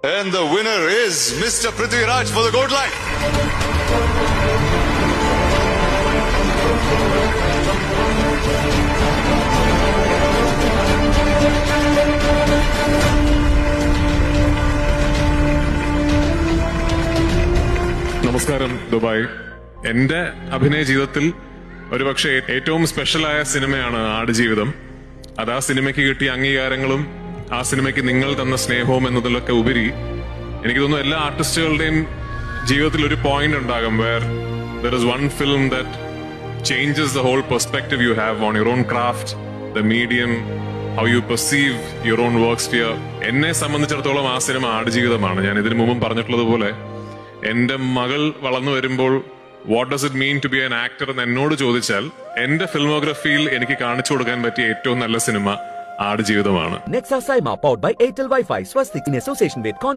And the winner is Mr. Prithviraj for the Gold Line. നമസ്കാരം Dubai. എന്റെ അഭിനയ ജീവിതത്തിൽ ഒരുപക്ഷെ ഏറ്റവും സ്പെഷ്യലായ സിനിമയാണ് ആടുജീവിതം. അത് ആ സിനിമയ്ക്ക് കിട്ടിയ അംഗീകാരങ്ങളും ആ സിനിമയ്ക്ക് നിങ്ങൾ തന്ന സ്നേഹവും എന്നതിലൊക്കെ ഉപരി എനിക്ക് തോന്നുന്നു എല്ലാ ആർട്ടിസ്റ്റുകളുടെയും ജീവിതത്തിൽ ഒരു പോയിന്റ് ഉണ്ടാകും where there is one film that changes the whole perspective you have on your own craft, the medium, how you perceive your own work sphere. എന്നെ സംബന്ധിച്ചിടത്തോളം ആ സിനിമ ആടുജീവിതമാണ്. ഞാൻ ഇതിനു മുമ്പും പറഞ്ഞിട്ടുള്ളതുപോലെ എന്റെ മകൾ വളർന്നു വരുമ്പോൾ what does it mean to be an actor എന്ന് എന്നോട് ചോദിച്ചാൽ എന്റെ ഫിൽമോഗ്രഫിയിൽ എനിക്ക് കാണിച്ചു കൊടുക്കാൻ പറ്റിയ ഏറ്റവും നല്ല cinema ആടുജീവിതമാണ്. Nexa Saima, powered by Airtel Wi-Fi. Swastik in association with